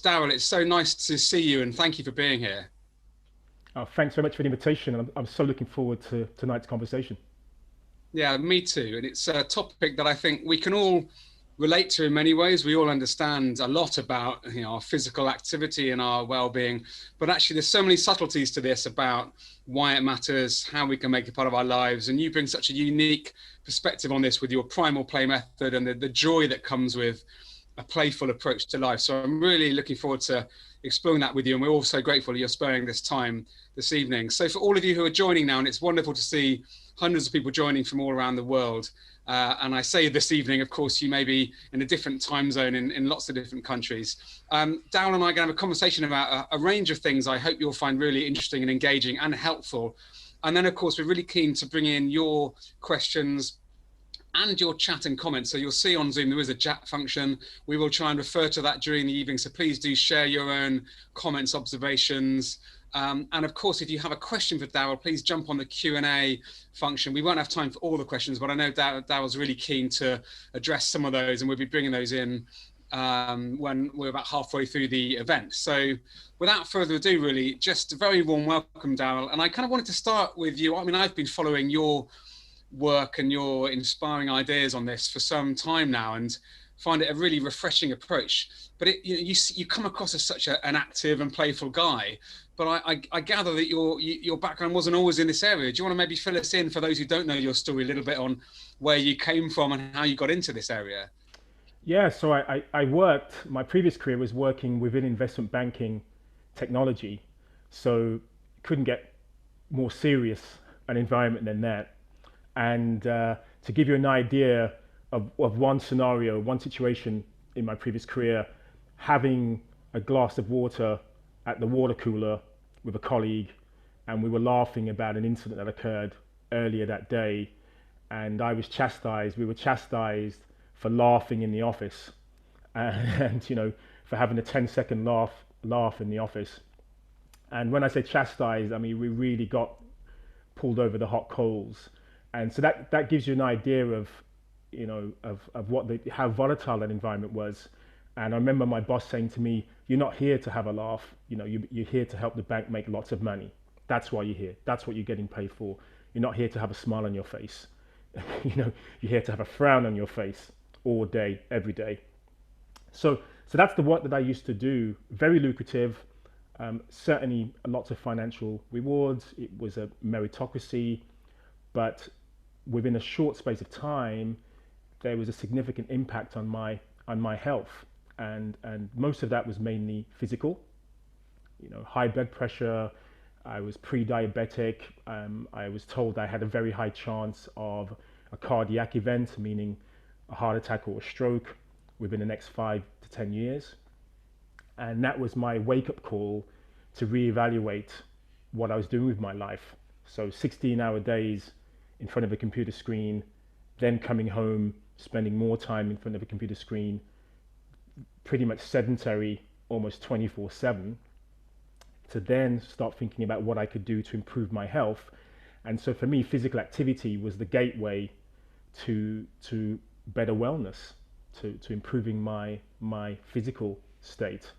Darryl, it's so nice to see you and thank you for being here. Thanks very much for the invitation. I'm so looking forward to tonight's conversation. Yeah, me too. And it's a topic that I think we can all relate to in many ways. We all understand a lot about our physical activity and our well-being, but actually there's so many subtleties to this about why it matters, how we can make it part of our lives. And you bring such a unique perspective on this with your primal play method and the joy that comes with a playful approach to life. So I'm really looking forward to exploring that with you. And we're all so grateful you're sparing this time this evening. So for all of you who are joining now, and it's wonderful to see hundreds of people joining from all around the world. And I say this evening, of course, you may be in a different time zone in lots of different countries. Darryl and I are going to have a conversation about a range of things I hope you'll find really interesting and engaging and helpful. And then, of course, we're really keen to bring in your questions and your chat and comments. So you'll see on Zoom there is a chat function. We will try and refer to that during the evening. So please do share your own comments, observations. And of course, if you have a question for Darryl, please jump on the Q&A function. We won't have time for all the questions, but I know Darryl's really keen to address some of those, and we'll be bringing those in when we're about halfway through the event. So without further ado, really, just a very warm welcome, Darryl. And I kind of wanted to start with you. I mean, I've been following your work and your inspiring ideas on this for some time now, and find it a really refreshing approach. But you come across as such an active and playful guy. But I gather that your background wasn't always in this area. Do you want to maybe fill us in, for those who don't know your story, a little bit on where you came from and how you got into this area? Yeah, so I worked, my previous career was working within investment banking technology. So couldn't get more serious an environment than that. And to give you an idea of one scenario, one situation in my previous career, having a glass of water at the water cooler with a colleague, and we were laughing about an incident that occurred earlier that day, and we were chastised for laughing in the office, and for having a 10-second laugh in the office. And when I say chastised, I mean we really got pulled over the hot coals. And so that gives you an idea of how volatile that environment was. And I remember my boss saying to me, "You're not here to have a laugh. You're here to help the bank make lots of money. That's why you're here. That's what you're getting paid for. You're not here to have a smile on your face. You're here to have a frown on your face all day, every day." So that's the work that I used to do. Very lucrative. Certainly lots of financial rewards. It was a meritocracy, but within a short space of time, there was a significant impact on my health, and most of that was mainly physical. High blood pressure. I was pre-diabetic. I was told I had a very high chance of a cardiac event, meaning a heart attack or a stroke, within the next 5 to 10 years. And that was my wake-up call to reevaluate what I was doing with my life. So 16-hour days in front of a computer screen, then coming home, spending more time in front of a computer screen, pretty much sedentary, almost 24/7, to then start thinking about what I could do to improve my health. And so for me, physical activity was the gateway to better wellness, to improving my physical state.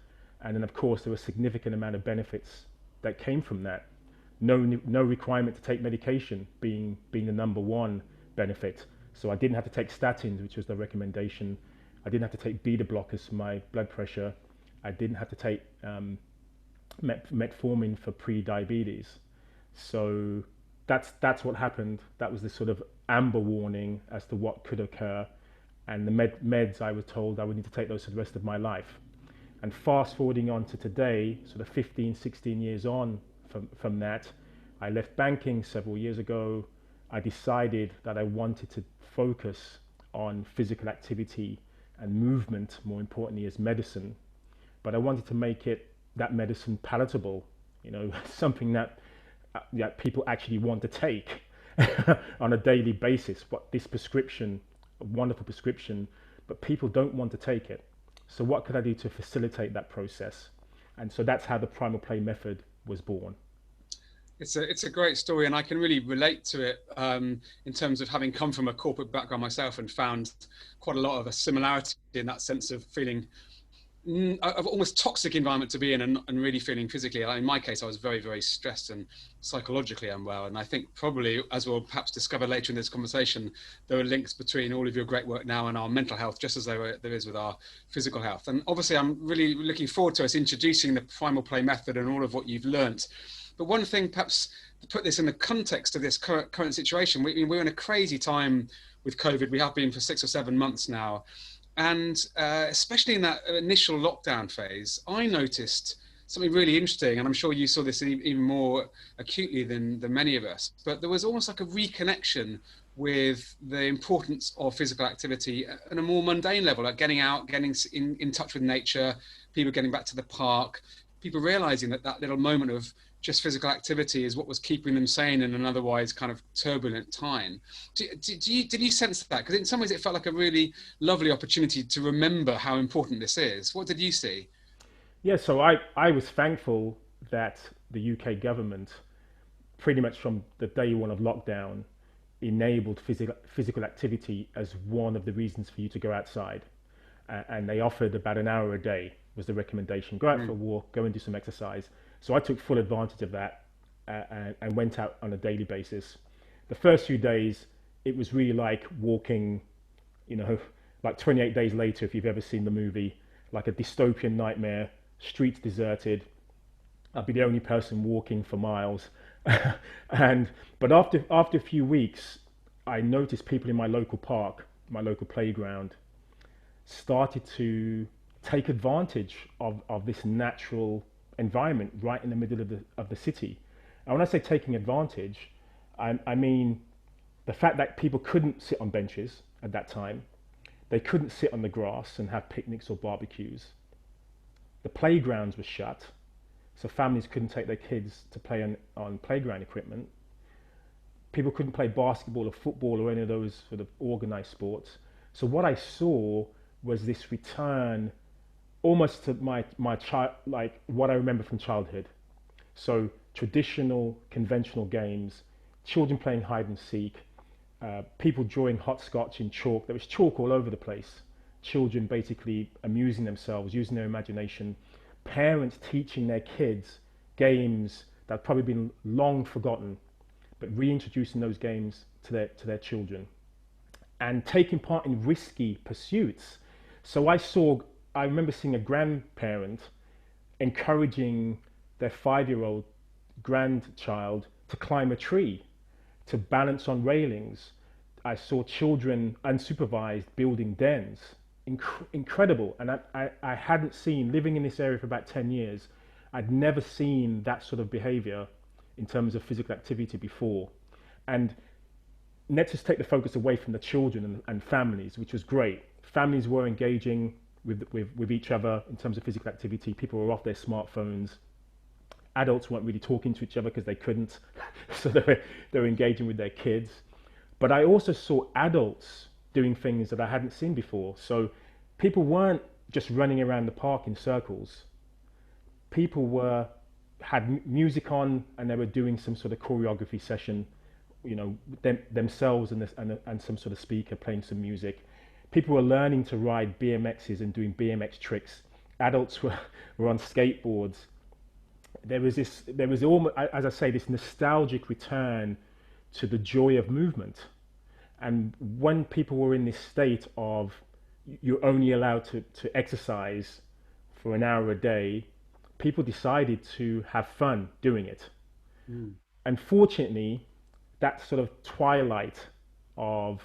And then of course there was a significant amount of benefits that came from that. No requirement to take medication being the number one benefit. So I didn't have to take statins, which was the recommendation. I didn't have to take beta blockers for my blood pressure. I didn't have to take metformin for pre-diabetes. So that's what happened. That was the sort of amber warning as to what could occur. And the meds, I was told I would need to take those for the rest of my life. And fast forwarding on to today, sort of 15, 16 years on from that, I left banking several years ago. I decided that I wanted to focus on physical activity and movement, more importantly, as medicine. But I wanted to make that medicine palatable, something that people actually want to take on a daily basis. What this prescription, a wonderful prescription, but people don't want to take it. So what could I do to facilitate that process? And so that's how the Primal Play method was born. It's a great story, and I can really relate to it in terms of having come from a corporate background myself and found quite a lot of a similarity in that sense of feeling of almost toxic environment to be in, and really feeling physically. In my case, I was very, very stressed and psychologically unwell. And I think probably, as we'll perhaps discover later in this conversation, there are links between all of your great work now and our mental health, just as there is with our physical health. And obviously, I'm really looking forward to us introducing the primal play method and all of what you've learnt. But one thing, perhaps to put this in the context of this current situation, we're in a crazy time with COVID. We have been for 6 or 7 months now. And especially in that initial lockdown phase, I noticed something really interesting, and I'm sure you saw this even more acutely than many of us, but there was almost like a reconnection with the importance of physical activity at a more mundane level, like getting out, getting in touch with nature, people getting back to the park, people realizing that that little moment of just physical activity is what was keeping them sane in an otherwise kind of turbulent time. Did you sense that? Because in some ways it felt like a really lovely opportunity to remember how important this is. What did you see? Yeah, so I was thankful that the UK government, pretty much from the day one of lockdown, enabled physical activity as one of the reasons for you to go outside. And they offered about an hour a day was the recommendation. Go out for a walk, go and do some exercise. So I took full advantage of that, and went out on a daily basis. The first few days, it was really like walking, you know, like 28 Days Later, if you've ever seen the movie, like a dystopian nightmare, streets deserted. I'd be the only person walking for miles. and But after a few weeks, I noticed people in my local park, my local playground, started to take advantage of this natural environment right in the middle of the city. And when I say taking advantage, I mean the fact that people couldn't sit on benches at that time, they couldn't sit on the grass and have picnics or barbecues. The playgrounds were shut, so families couldn't take their kids to play on playground equipment. People couldn't play basketball or football or any of those sort of organized sports. So what I saw was this return almost to my child, like what I remember from childhood. So traditional, conventional games, children playing hide and seek, people drawing hopscotch in chalk. There was chalk all over the place. Children basically amusing themselves, using their imagination. Parents teaching their kids games that have probably been long forgotten, but reintroducing those games to their children, and taking part in risky pursuits. So I remember seeing a grandparent encouraging their 5-year-old grandchild to climb a tree, to balance on railings. I saw children unsupervised building dens. Incredible. And I hadn't seen, living in this area for about 10 years, I'd never seen that sort of behavior in terms of physical activity before. And let's just take the focus away from the children and families, which was great. Families were engaging with each other in terms of physical activity. People were off their smartphones. Adults weren't really talking to each other because they couldn't, so they were engaging with their kids. But I also saw adults doing things that I hadn't seen before. So people weren't just running around the park in circles. People had music on, and they were doing some sort of choreography session, you know, themselves and some sort of speaker playing some music. People were learning to ride BMXs and doing BMX tricks. Adults were on skateboards. There was almost, as I say, this nostalgic return to the joy of movement. And when people were in this state of you're only allowed to exercise for an hour a day, people decided to have fun doing it. Mm. And fortunately, that sort of twilight of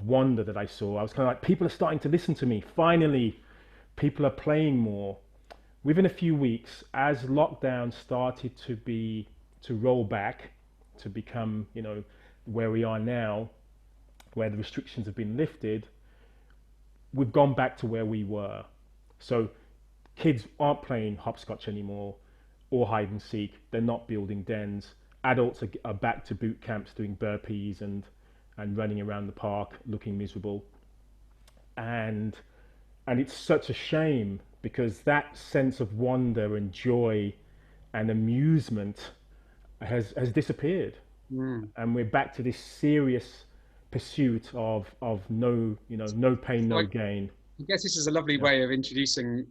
wonder that I saw, I was kind of like, people are starting to listen to me. Finally, people are playing more. Within a few weeks, as lockdown started to roll back, to become, you know, where we are now, where the restrictions have been lifted, we've gone back to where we were. So kids aren't playing hopscotch anymore or hide and seek. They're not building dens. Adults are back to boot camps doing burpees and running around the park looking miserable. And it's such a shame, because that sense of wonder and joy and amusement has disappeared. Mm. And we're back to this serious pursuit of no pain, no gain. I guess this is a lovely Yeah. way of introducing,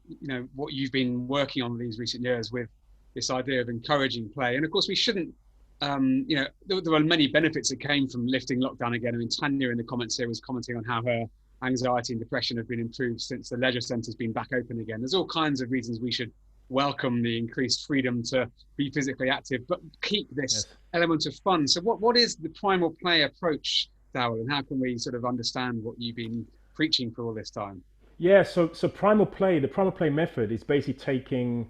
what you've been working on these recent years with this idea of encouraging play. And of course, we shouldn't, there were many benefits that came from lifting lockdown again. I mean, Tanya in the comments here was commenting on how her anxiety and depression have been improved since the leisure centre's been back open again. There's all kinds of reasons we should welcome the increased freedom to be physically active, but keep this Yes. element of fun. So what is the primal play approach, Darryl, and how can we sort of understand what you've been preaching for all this time? Yeah, so primal play, the primal play method is basically taking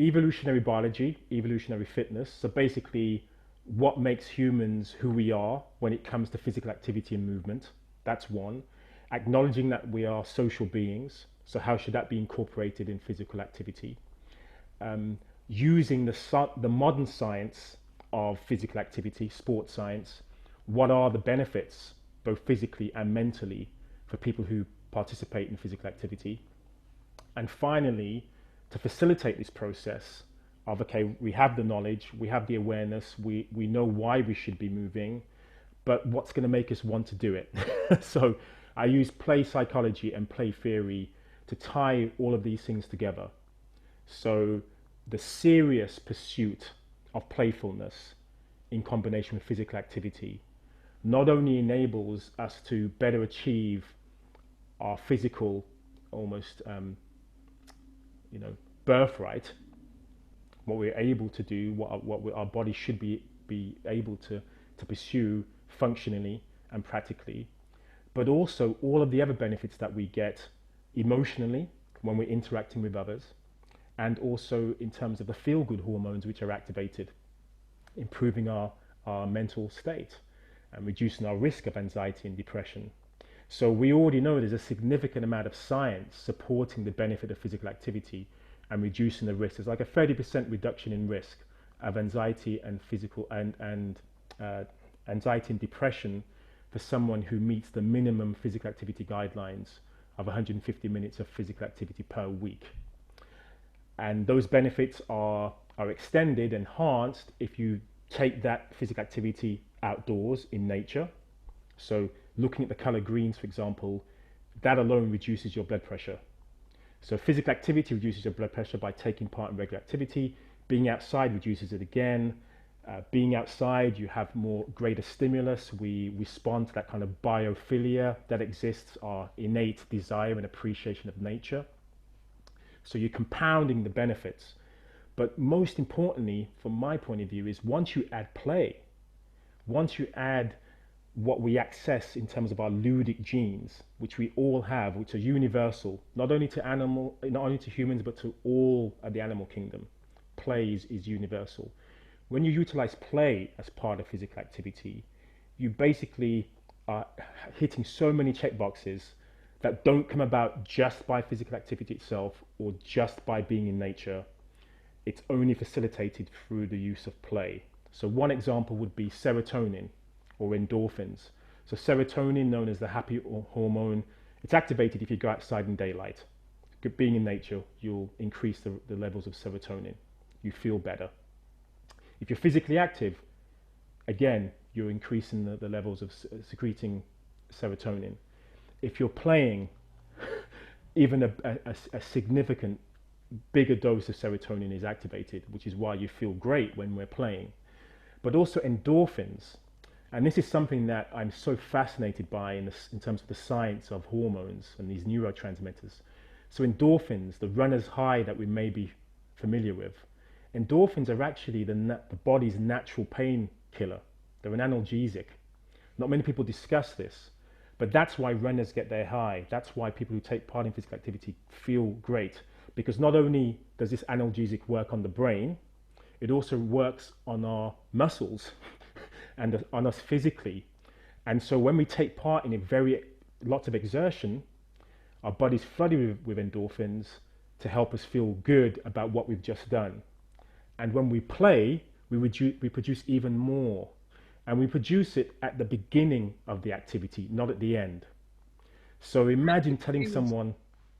evolutionary biology, evolutionary fitness, so basically what makes humans who we are when it comes to physical activity and movement. That's one. Acknowledging that we are social beings, so how should that be incorporated in physical activity? Using the modern science of physical activity, sports science, what are the benefits, both physically and mentally, for people who participate in physical activity. And finally, to facilitate this process of, okay, we have the knowledge, we have the awareness, we know why we should be moving, but what's going to make us want to do it? So I use play psychology and play theory to tie all of these things together. So the serious pursuit of playfulness in combination with physical activity not only enables us to better achieve our physical, almost, birthright, what we're able to do, what our body should be able to pursue functionally and practically, but also all of the other benefits that we get emotionally when we're interacting with others, and also in terms of the feel-good hormones which are activated, improving our mental state and reducing our risk of anxiety and depression. So we already know there's a significant amount of science supporting the benefit of physical activity and reducing the risk. There's like a 30% reduction in risk of anxiety and physical and anxiety and depression for someone who meets the minimum physical activity guidelines of 150 minutes of physical activity per week. And those benefits are extended, enhanced if you take that physical activity outdoors in nature. So looking at the color greens, for example, that alone reduces your blood pressure. So physical activity reduces your blood pressure by taking part in regular activity. Being outside reduces it again. Being outside, you have greater stimulus. We respond to that kind of biophilia that exists, our innate desire and appreciation of nature. So you're compounding the benefits. But most importantly, from my point of view, is once you add play, once you add what we access in terms of our ludic genes, which we all have, which are universal, not only to humans, but to all of the animal kingdom. Play is universal. When you utilize play as part of physical activity, you basically are hitting so many checkboxes that don't come about just by physical activity itself or just by being in nature. It's only facilitated through the use of play. So one example would be serotonin or endorphins. So serotonin, known as the happy hormone, it's activated if you go outside in daylight. Being in nature, you'll increase the levels of serotonin. You feel better. If you're physically active, again, you're increasing the levels of secreting serotonin. If you're playing, even a significant bigger dose of serotonin is activated, which is why you feel great when we're playing. But also endorphins. And this is something that I'm so fascinated by in terms of the science of hormones and these neurotransmitters. So endorphins, the runner's high that we may be familiar with, endorphins are actually the body's natural painkiller. They're an analgesic. Not many people discuss this, but that's why runners get their high. That's why people who take part in physical activity feel great, because not only does this analgesic work on the brain, it also works on our muscles and on us physically. And so when we take part in lots of exertion, our body's flooded with endorphins to help us feel good about what we've just done. And when we play, we produce even more. And we produce it at the beginning of the activity, not at the end. So imagine telling someone,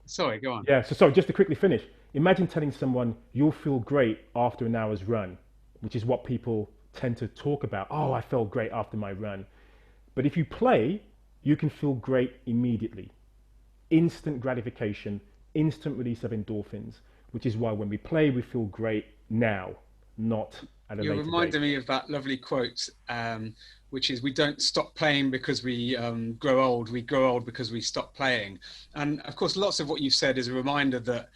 Sorry, go on. yeah, so sorry, just to quickly finish. Imagine telling someone you'll feel great after an hour's run, which is what people tend to talk about. Oh, I felt great after my run. But if you play, you can feel great immediately. instant gratification, instant release of endorphins, which is why when we play, we feel great now, not at a You're later date. reminding me of that lovely quote, which is, "We don't stop playing because we grow old. We grow old because we stop playing." And of course, lots of what you've said is a reminder that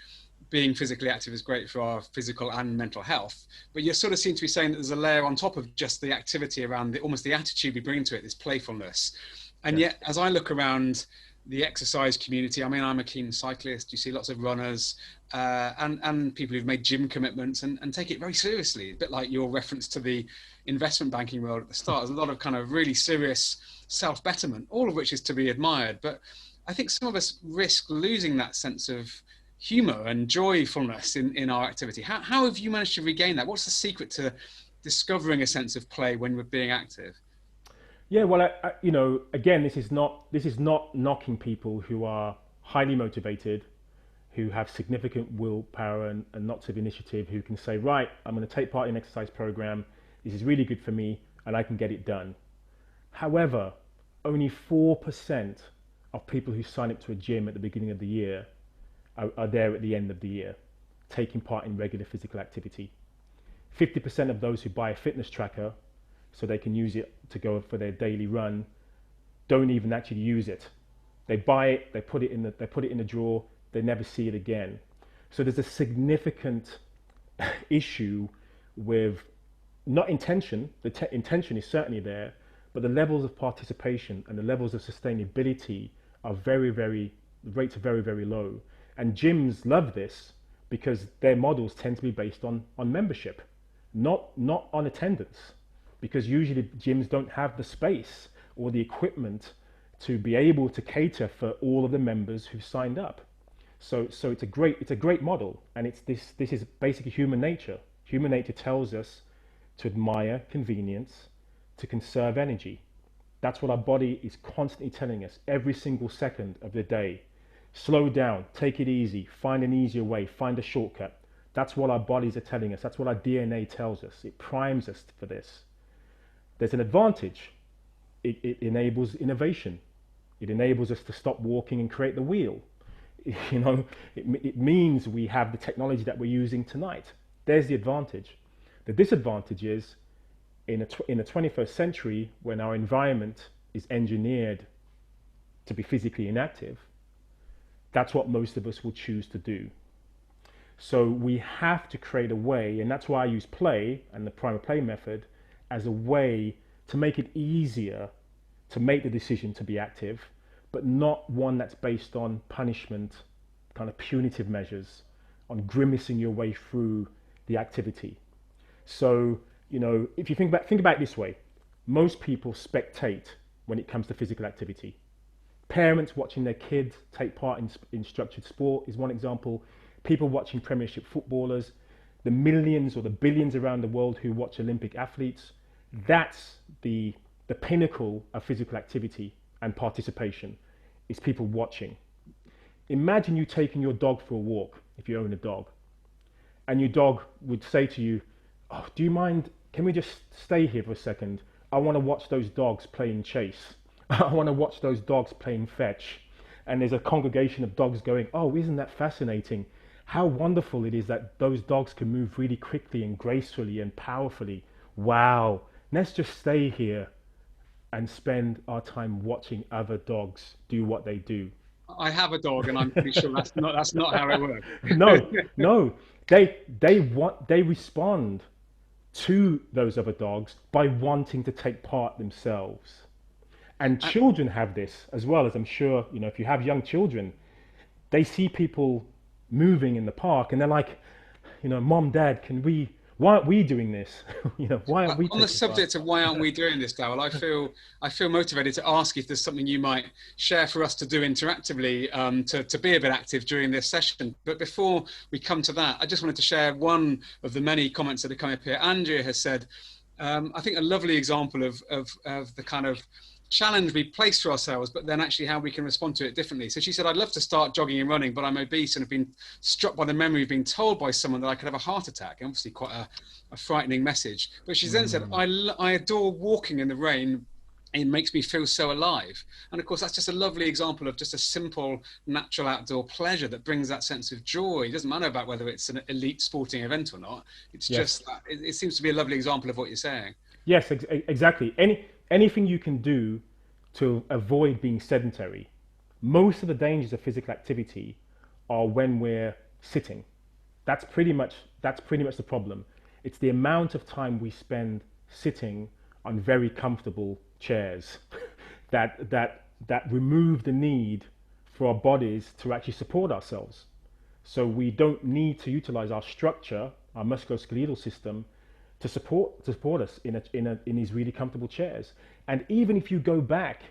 being physically active is great for our physical and mental health. But you sort of seem to be saying that there's a layer on top of just the activity around almost the attitude we bring to it, this playfulness. And Yeah. yet, as I look around the exercise community, I mean, I'm a keen cyclist. You see lots of runners and people who've made gym commitments and take it very seriously. A bit like your reference to the investment banking world at the start. There's a lot of kind of really serious self-betterment, all of which is to be admired. But I think some of us risk losing that sense of humor and joyfulness in our activity. How have you managed to regain that? What's the secret to discovering a sense of play when we're being active? Yeah, well, again, this is not knocking people who are highly motivated, who have significant willpower and lots of initiative, who can say, right, I'm going to take part in an exercise program. This is really good for me, and I can get it done. However, only 4% of people who sign up to a gym at the beginning of the year are there at the end of the year, taking part in regular physical activity. 50% of those who buy a fitness tracker so they can use it to go for their daily run don't even actually use it. They buy it, they put it in the drawer, they never see it again. So there's a significant issue with not intention. The intention is certainly there, but the levels of participation and the levels of sustainability are the rates are very, very low. And gyms love this because their models tend to be based on membership, not on attendance, because usually gyms don't have the space or the equipment to be able to cater for all of the members who've signed up. So it's a great model, and this is basically human nature. Human nature tells us to admire convenience, to conserve energy. That's what our body is constantly telling us every single second of the day. Slow down, take it easy, find an easier way, find a shortcut. That's what our bodies are telling us. That's what our DNA tells us. It primes us for this. There's an advantage. It enables innovation. It enables us to stop walking and create the wheel. It means we have the technology that we're using tonight. There's the advantage. The disadvantage is in the 21st century, when our environment is engineered to be physically inactive, that's what most of us will choose to do. So we have to create a way, and that's why I use play and the Primal play method as a way to make it easier to make the decision to be active, but not one that's based on punishment, kind of punitive measures, on grimacing your way through the activity. So, if you think about it this way, most people spectate when it comes to physical activity. Parents watching their kids take part in structured sport is one example. People watching Premiership footballers, the millions or the billions around the world who watch Olympic athletes. That's the pinnacle of physical activity and participation, is people watching. Imagine you taking your dog for a walk, if you own a dog, and your dog would say to you, "Oh, do you mind, can we just stay here for a second? I want to watch those dogs playing chase. I want to watch those dogs playing fetch." And there's a congregation of dogs going, "Oh, isn't that fascinating? How wonderful it is that those dogs can move really quickly and gracefully and powerfully. Wow, let's just stay here and spend our time watching other dogs do what they do." I have a dog, and I'm pretty sure that's not how it works. No, no, they respond to those other dogs by wanting to take part themselves. And children have this as well, as I'm sure, if you have young children, they see people moving in the park and they're like, "Mom, Dad, why aren't we doing this?" Why aren't we On the taking part? subject of why aren't we doing this, Darryl, I feel motivated to ask if there's something you might share for us to do interactively to be a bit active during this session. But before we come to that, I just wanted to share one of the many comments that have come up here. Andrea has said, I think a lovely example of the kind of challenge we place for ourselves, but then actually how we can respond to it differently. So she said, "I'd love to start jogging and running, but I'm obese and have been struck by the memory of being told by someone that I could have a heart attack." Obviously quite a frightening message. But she then said, I adore walking in the rain it makes me feel so alive. And of course, that's just a lovely example of just a simple, natural outdoor pleasure that brings that sense of joy. It doesn't matter about whether it's an elite sporting event or not. It's Yes. just, it seems to be a lovely example of what you're saying. Yes, exactly. Anything you can do to avoid being sedentary. Most of the dangers of physical activity are when we're sitting. That's pretty much the problem. It's the amount of time we spend sitting on very comfortable chairs that remove the need for our bodies to actually support ourselves. So we don't need to utilize our structure, our musculoskeletal system, to support us in these really comfortable chairs. And even if you go back,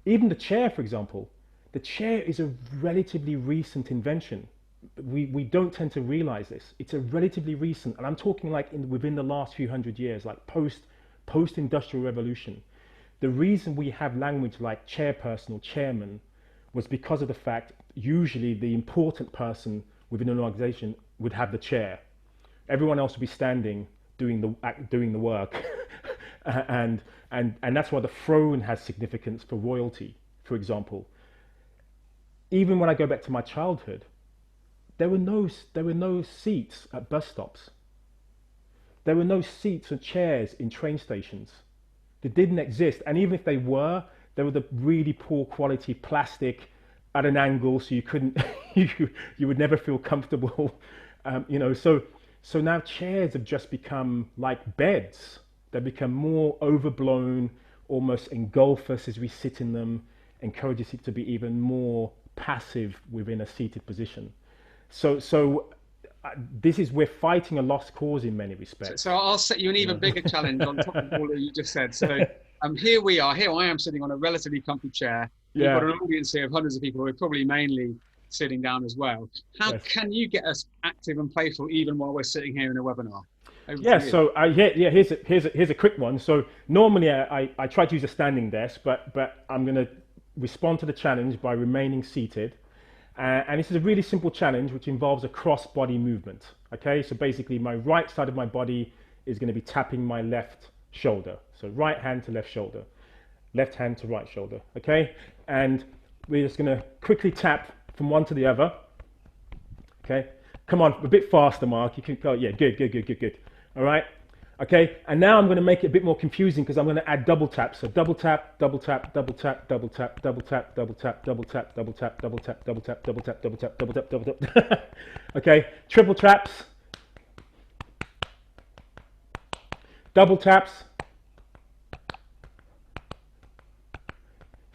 even the chair, for example, the chair is a relatively recent invention. We don't tend to realize this. It's a relatively recent, and I'm talking like within the last few hundred years, like post-industrial revolution. The reason we have language like chairperson or chairman was because of the fact usually the important person within an organization would have the chair. Everyone else would be standing doing the work, and that's why the throne has significance for royalty. For example, even when I go back to my childhood, there were no seats at bus stops. There were no seats or chairs in train stations. They didn't exist, and even if they were the really poor quality plastic at an angle, so you couldn't, you would never feel comfortable. So now chairs have just become like beds. They become more overblown, almost engulf us as we sit in them, encourage us to be even more passive within a seated position. So this is, we're fighting a lost cause in many respects. So I'll set you an You even know. bigger challenge on top of all that you just said. So here we are. Here I am sitting on a relatively comfy chair. We've got Yeah. an audience here of hundreds of people who are probably mainly sitting down as well. How Yes. can you get us active and playful even while we're sitting here in a webinar? Over to Yeah, you. so here's a quick one. So normally I try to use a standing desk, but I'm going to respond to the challenge by remaining seated. And this is a really simple challenge which involves a cross body movement. Okay, so basically my right side of my body is going to be tapping my left shoulder. So right hand to left shoulder, left hand to right shoulder. Okay, and we're just going to quickly tap from one to the other. Okay, come on, a bit faster, Mark. You can go, yeah, good. All right, okay, and now I'm going to make it a bit more confusing because I'm going to add double taps. So double tap, double tap, double tap, double tap, double tap, double tap, double tap, double tap, double tap, double tap, double tap, double tap, double tap, double tap. Okay, triple taps, double taps,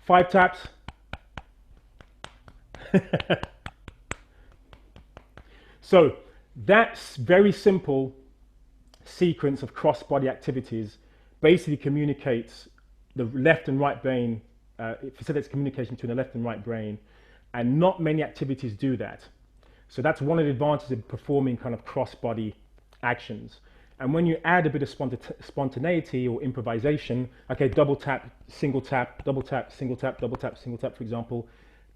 5 taps. So that's very simple sequence of cross-body activities basically communicates the left and right brain, it facilitates communication between the left and right brain, and not many activities do that. So that's one of the advantages of performing kind of cross-body actions. And when you add a bit of spontaneity or improvisation, okay, double tap, single tap, double tap, single tap, double tap, single tap, for example,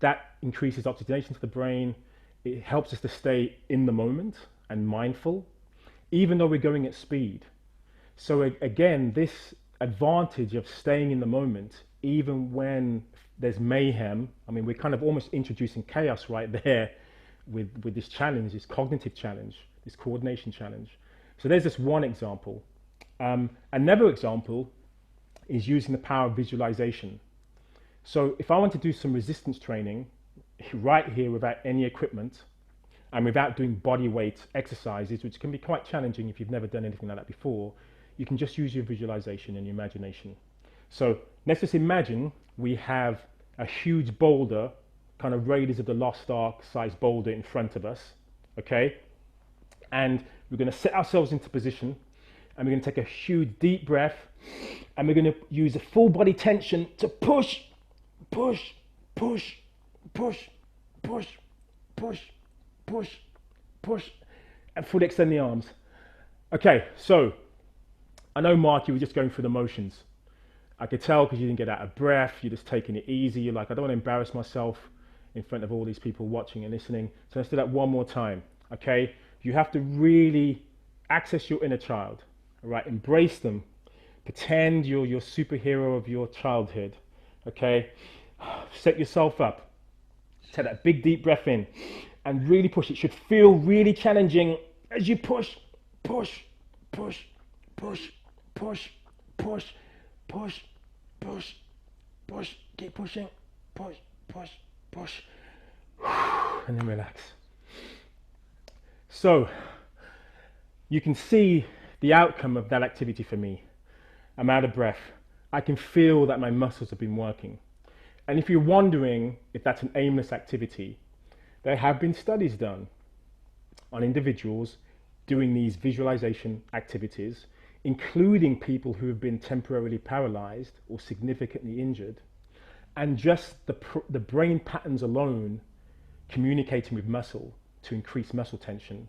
that increases oxygenation to the brain. It helps us to stay in the moment and mindful, even though we're going at speed. So again, this advantage of staying in the moment, even when there's mayhem, I mean, we're kind of almost introducing chaos right there with this challenge, this cognitive challenge, this coordination challenge. So there's just one example. Another example is using the power of visualization. So if I want to do some resistance training right here without any equipment and without doing body weight exercises, which can be quite challenging if you've never done anything like that before, you can just use your visualization and your imagination. So let's just imagine we have a huge boulder, kind of Raiders of the Lost Ark sized boulder in front of us, okay? And we're going to set ourselves into position and we're going to take a huge deep breath and we're going to use a full body tension to push, push, push, push, push, push, push, push, and fully extend the arms. Okay, so I know, Mark, you were just going through the motions. I could tell because you didn't get out of breath, you're just taking it easy. You're like, I don't want to embarrass myself in front of all these people watching and listening. So let's do that one more time, okay? You have to really access your inner child, all right? Embrace them. Pretend you're your superhero of your childhood. Okay? Set yourself up. Take that big deep breath in and really push. It should feel really challenging as you push, push, push, push, push, push, push, push, push. Keep pushing. Push, push, push. And then relax. So you can see the outcome of that activity for me. I'm out of breath. I can feel that my muscles have been working. And if you're wondering if that's an aimless activity, there have been studies done on individuals doing these visualization activities, including people who have been temporarily paralyzed or significantly injured. And just the brain patterns alone communicating with muscle to increase muscle tension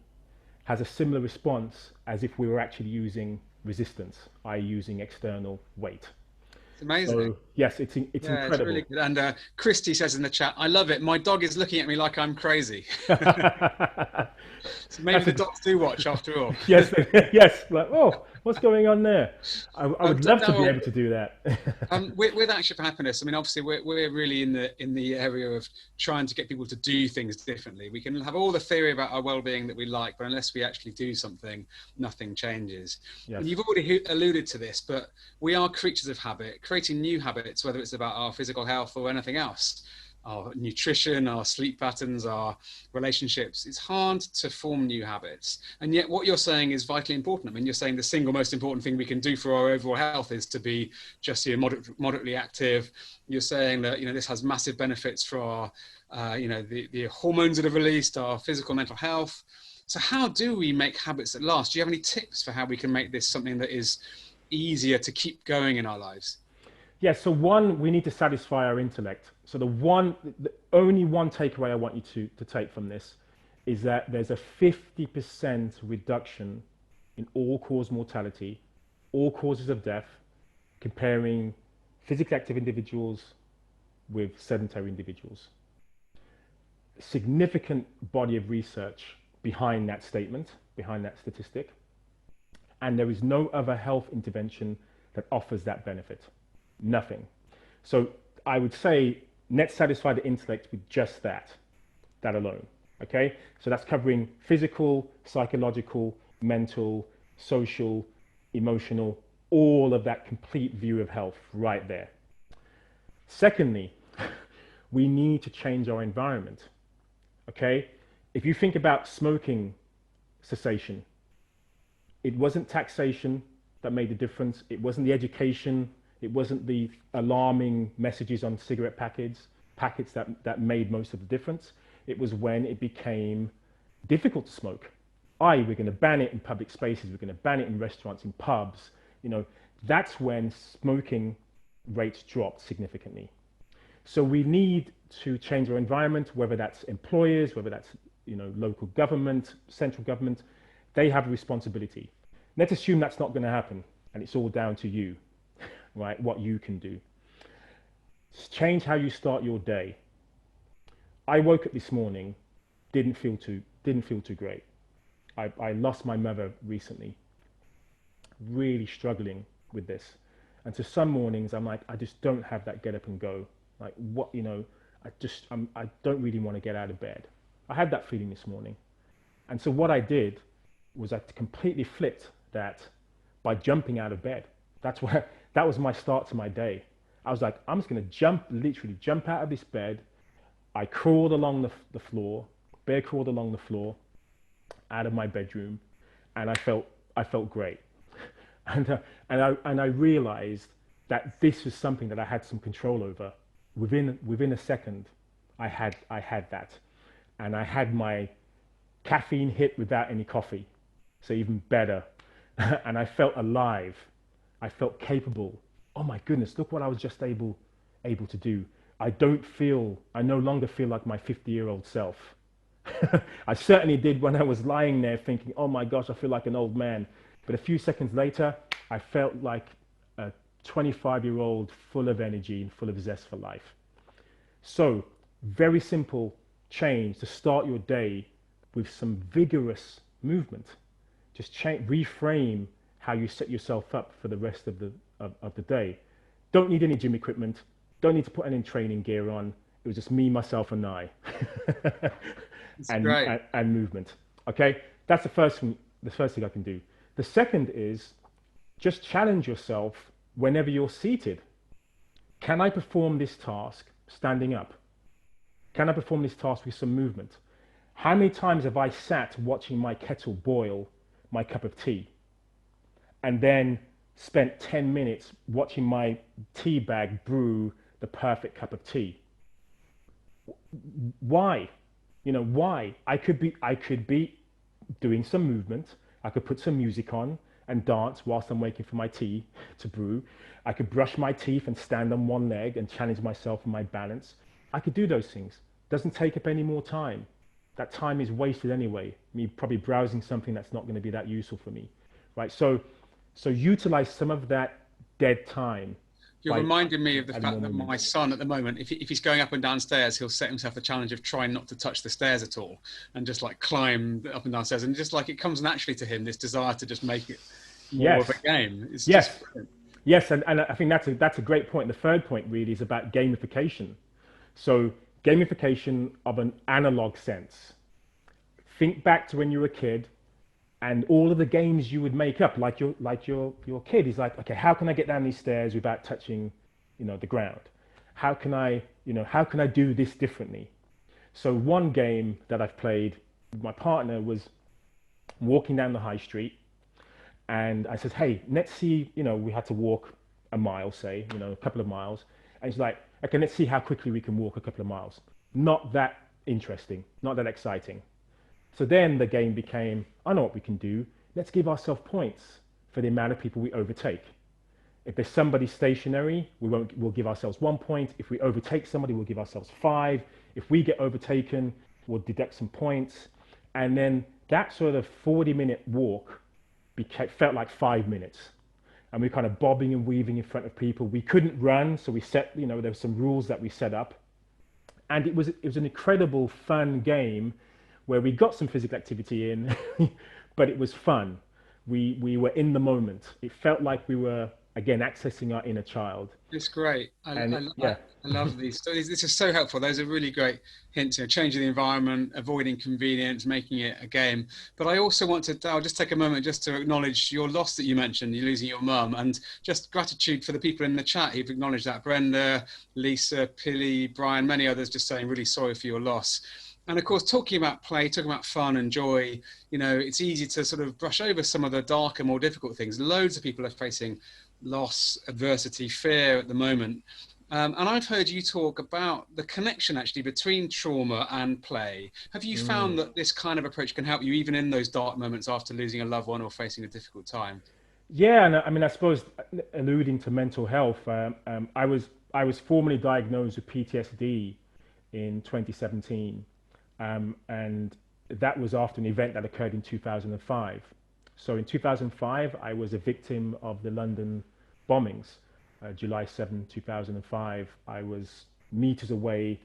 has a similar response as if we were actually using resistance, i.e. using external weight. It's amazing. So yes, it's Yeah, incredible. it's really good. And Christy says in the chat, I love it. My dog is looking at me like I'm crazy. So maybe the dogs do watch after all. Yes, yes. Like, oh, what's going on there? I would love to be able to do that. With Action for Happiness, I mean, obviously we're really in the area of trying to get people to do things differently. We can have all the theory about our well-being that we like, but unless we actually do something, nothing changes. Yes. And you've already alluded to this, but we are creatures of habit, creating new habits, whether it's about our physical health or anything else. Our nutrition, our sleep patterns, our relationships. It's hard to form new habits. And yet what you're saying is vitally important. I mean, you're saying the single most important thing we can do for our overall health is to be just moderately active. You're saying that, this has massive benefits for our, the hormones that are released, our physical, mental health. So how do we make habits that last? Do you have any tips for how we can make this something that is easier to keep going in our lives? Yeah, so one, we need to satisfy our intellect. So the only one takeaway I want you to take from this is that there's a 50% reduction in all-cause mortality, all causes of death, comparing physically active individuals with sedentary individuals. Significant body of research behind that statement, behind that statistic, and there is no other health intervention that offers that benefit. Nothing. So I would say let's satisfy the intellect with just that alone. Okay, so that's covering physical, psychological, mental, social, emotional, all of that complete view of health right there. Secondly, we need to change our environment. Okay, if you think about smoking cessation, it wasn't taxation that made the difference. It wasn't the education. It wasn't the alarming messages on cigarette packets that made most of the difference. It was when it became difficult to smoke. We're going to ban it in public spaces. We're going to ban it in restaurants, in pubs. That's when smoking rates dropped significantly. So we need to change our environment, whether that's employers, whether that's local government, central government. They have a responsibility. Let's assume that's not going to happen, and it's all down to you. Right, what you can do. Change how you start your day. I woke up this morning, didn't feel too great. I lost my mother recently. Really struggling with this. And so some mornings I'm like, I just don't have that get up and go. Like I don't really want to get out of bed. I had that feeling this morning. And so what I did was I completely flipped that by jumping out of bed. That was my start to my day. I was like, I'm just going to literally jump out of this bed. I crawled along the floor, bear crawled along the floor out of my bedroom, and I felt great. And I realized that this was something that I had some control over. Within a second, I had that, and I had my caffeine hit without any coffee, so even better. And I felt alive. I felt capable. Oh my goodness, look what I was just able to do. I no longer feel like my 50-year-old self. I certainly did when I was lying there thinking, oh my gosh, I feel like an old man. But a few seconds later, I felt like a 25-year-old full of energy and full of zest for life. So, very simple change to start your day with some vigorous movement. Just reframe how you set yourself up for the rest of the day. Don't need any gym equipment. Don't need to put any training gear on. It was just me, myself, and I, It's great. and movement. Okay, that's the first thing. The first thing I can do. The second is just challenge yourself whenever you're seated. Can I perform this task standing up? Can I perform this task with some movement? How many times have I sat watching my kettle boil my cup of tea and then spent 10 minutes watching my tea bag brew the perfect cup of tea? Why? Why? I could be doing some movement. I could put some music on and dance whilst I'm waiting for my tea to brew. I could brush my teeth and stand on one leg and challenge myself in my balance. I could do those things. Doesn't take up any more time. That time is wasted anyway. Me probably browsing something that's not going to be that useful for me, right? So utilize some of that dead time. You're reminding me of the adding fact more that movement. my son at the moment, if he's going up and down stairs, he'll set himself the challenge of trying not to touch the stairs at all and just like climb up and down stairs. And just like it comes naturally to him, this desire to just make it more of a Yes, game. It's just yes, brilliant. yes, and I think that's a great point. The third point really is about gamification. So gamification of an analog sense. Think back to when you were a kid and all of the games you would make up, like your kid is like, okay, how can I get down these stairs without touching, the ground? How can I do this differently? So one game that I've played with my partner was walking down the high street, and I said, hey, let's see, we had to walk a mile, say, a couple of miles, and it's like, okay, let's see how quickly we can walk a couple of miles. Not that interesting, not that exciting. So then the game became, I know what we can do. Let's give ourselves points for the amount of people we overtake. If there's somebody stationary, we'll give ourselves 1 point. If we overtake somebody, we'll give ourselves 5. If we get overtaken, we'll deduct some points. And then that sort of 40-minute walk felt like 5 minutes. And we were kind of bobbing and weaving in front of people. We couldn't run, so we set, there were some rules that we set up. And it was an incredible, fun game where we got some physical activity in, but it was fun. We were in the moment. It felt like we were, again, accessing our inner child. It's great. Yeah. I love these stories. This is so helpful. Those are really great hints, changing the environment, avoiding convenience, making it a game. But I also I'll just take a moment just to acknowledge your loss that you mentioned, you're losing your mum, and just gratitude for the people in the chat who've acknowledged that. Brenda, Lisa, Pilly, Brian, many others just saying really sorry for your loss. And of course, talking about play, talking about fun and joy, it's easy to sort of brush over some of the darker, more difficult things. Loads of people are facing loss, adversity, fear at the moment. And I've heard you talk about the connection actually between trauma and play. Have you found that this kind of approach can help you even in those dark moments after losing a loved one or facing a difficult time? Yeah, and I mean, I suppose alluding to mental health, I was formally diagnosed with PTSD in 2017, and that was after an event that occurred in 2005. So in 2005, I was a victim of the London bombings. July 7, 2005, I was meters away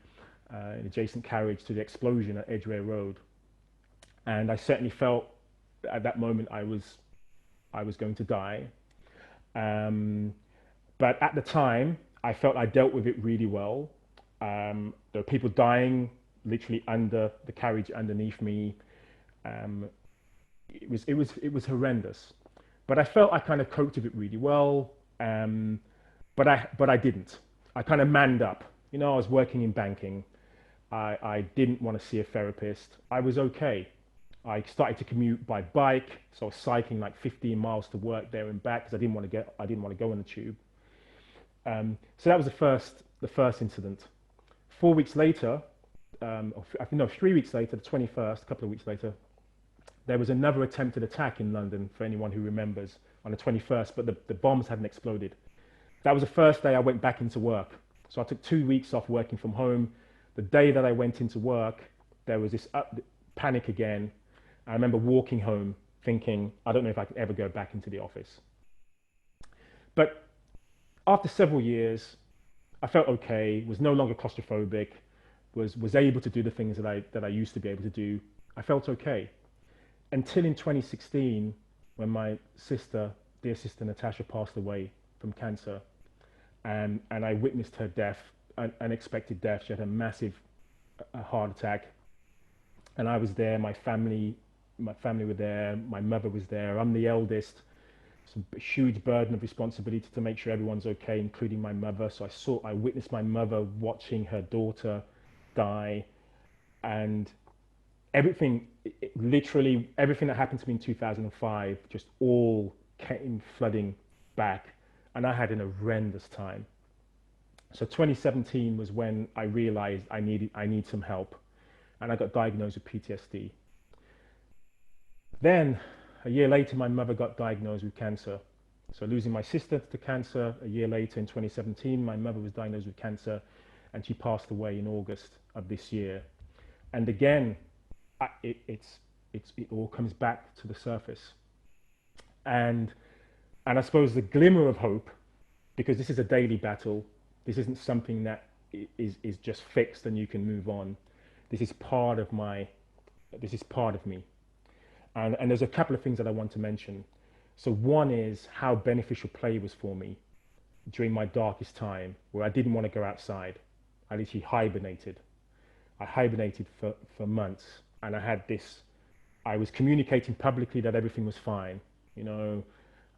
in adjacent carriage to the explosion at Edgware Road. And I certainly felt at that moment I was going to die. But at the time, I felt I dealt with it really well. There were people dying literally under the carriage underneath me. It was horrendous, but I felt I kind of coped with it really well. But I didn't. I kind of manned up. I was working in banking. I didn't want to see a therapist. I was okay. I started to commute by bike, so I was cycling like 15 miles to work there and back because I didn't want to go on the tube. So that was the first incident. 4 weeks later, I think no, 3 weeks later, the 21st, a couple of weeks later, there was another attempted attack in London, for anyone who remembers, on the 21st, but the bombs hadn't exploded. That was the first day I went back into work. So I took 2 weeks off working from home. The day that I went into work, there was this panic again. I remember walking home thinking, I don't know if I could ever go back into the office. But after several years, I felt okay, was no longer claustrophobic, was able to do the things that I used to be able to do. I felt okay. Until in 2016, when my sister dear sister Natasha passed away from cancer, and I witnessed her death, an unexpected death. She had a massive heart attack, and I was there. My family were there. My mother was there. I'm the eldest. It's a huge burden of responsibility to make sure everyone's okay, including my mother. So I witnessed my mother watching her daughter die, and everything, literally everything that happened to me in 2005, just all came flooding back, and I had an horrendous time. So 2017 was when I realized I need some help, and I got diagnosed with PTSD. Then a year later, my mother got diagnosed with cancer. So losing my sister to cancer a year later in 2017, my mother was diagnosed with cancer, and she passed away in August of this year. And again, it all comes back to the surface. And and I suppose the glimmer of hope, because this is a daily battle. This isn't something that is just fixed and you can move on. This is part of my. This is part of me. And there's a couple of things that I want to mention. So one is how beneficial play was for me during my darkest time, where I didn't want to go outside. I literally hibernated. I hibernated for months, and I had this. I was communicating publicly that everything was fine. You know,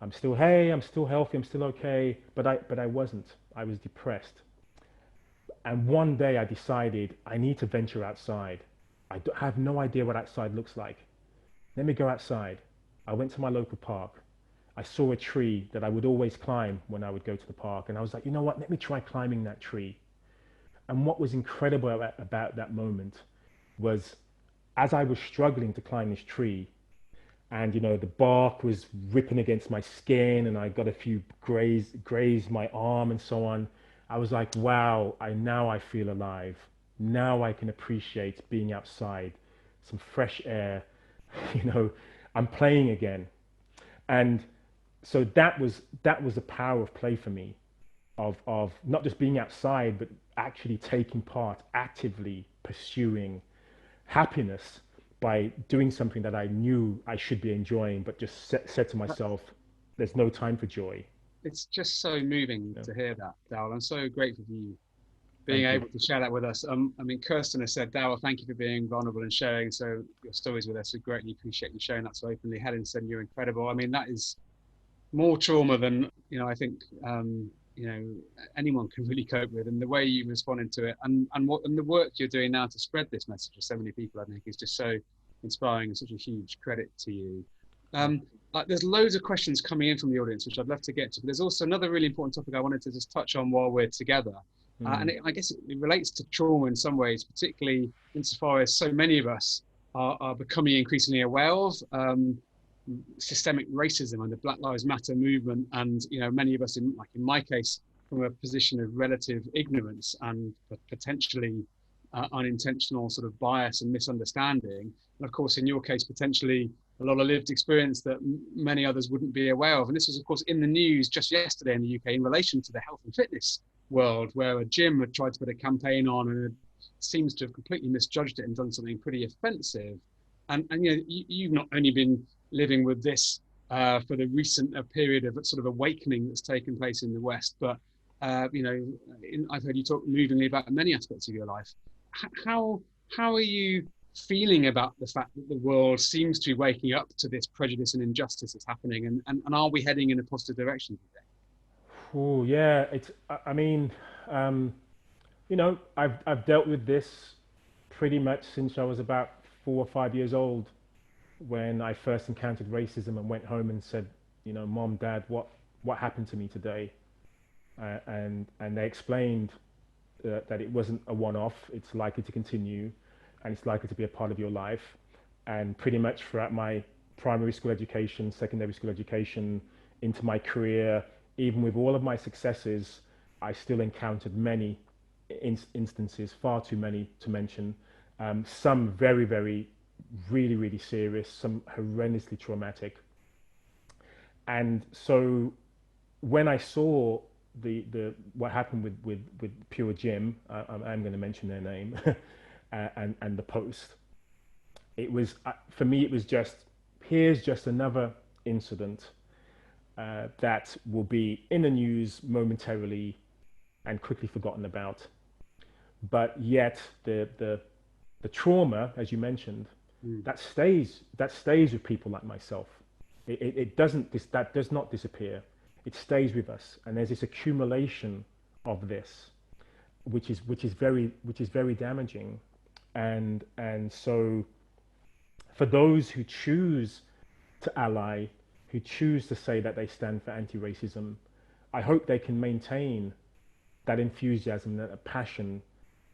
I'm still healthy, I'm still okay, but I wasn't. I was depressed. And one day I decided I need to venture outside. Have no idea what outside looks like. Let me go outside. I went to my local park. I saw a tree that I would always climb when I would go to the park, and I was like, you know what? Let me try climbing that tree. And what was incredible about that moment was, as I was struggling to climb this tree, and the bark was ripping against my skin, and I got a few grazed my arm and so on. I was like, wow, I feel alive. Now I can appreciate being outside, some fresh air. you know I'm playing again. And so that was the power of play for me, of not just being outside, but actually taking part, actively pursuing happiness by doing something that I knew I should be enjoying, but just said to myself, there's no time for joy. It's just so moving Yeah. to hear that, Darryl. I'm so grateful for you being Thank you. able to share that with us. I mean, Kirsten has said, Darryl, thank you for being vulnerable and sharing so your stories with us. We greatly appreciate you sharing that so openly. Helen said you're incredible. I mean, that is more trauma than I think anyone can really cope with. And the way you responded to it, and the work you're doing now to spread this message to so many people, I think is just so inspiring and such a huge credit to you. Um, like there's loads of questions coming in from the audience, which I'd love to get to. But there's also another really important topic I wanted to just touch on while we're together. Mm. I guess it relates to trauma in some ways, particularly insofar as so many of us are becoming increasingly aware of systemic racism and the Black Lives Matter movement. And, many of us, in my case, from a position of relative ignorance and potentially unintentional sort of bias and misunderstanding. And of course, in your case, potentially a lot of lived experience that many others wouldn't be aware of. And this was, of course, in the news just yesterday in the UK in relation to the health and fitness world, where a gym had tried to put a campaign on and seems to have completely misjudged it and done something pretty offensive. And you've not only been living with this for the recent period of sort of awakening that's taken place in the West, but I've heard you talk movingly about many aspects of your life. How are you feeling about the fact that the world seems to be waking up to this prejudice and injustice that's happening, and are we heading in a positive direction today? Oh yeah, I mean, I've dealt with this pretty much since I was about 4 or 5 years old, when I first encountered racism and went home and said, Mom, Dad, what happened to me today? And they explained that it wasn't a one-off. It's likely to continue, and it's likely to be a part of your life. And pretty much throughout my primary school education, secondary school education, into my career, even with all of my successes, I still encountered many instances, far too many to mention. Some very, very, really, really serious, some horrendously traumatic. And so when I saw the what happened with Pure Gym, I'm going to mention their name, and the post, it was for me, it was just, here's just another incident that will be in the news momentarily and quickly forgotten about. But yet the trauma, as you mentioned, Mm. that stays with people like myself. It doesn't that does not disappear. It stays with us, and there's this accumulation of this, which is very damaging, and so for those who choose to ally, who choose to say that they stand for anti-racism, I hope they can maintain that enthusiasm, that passion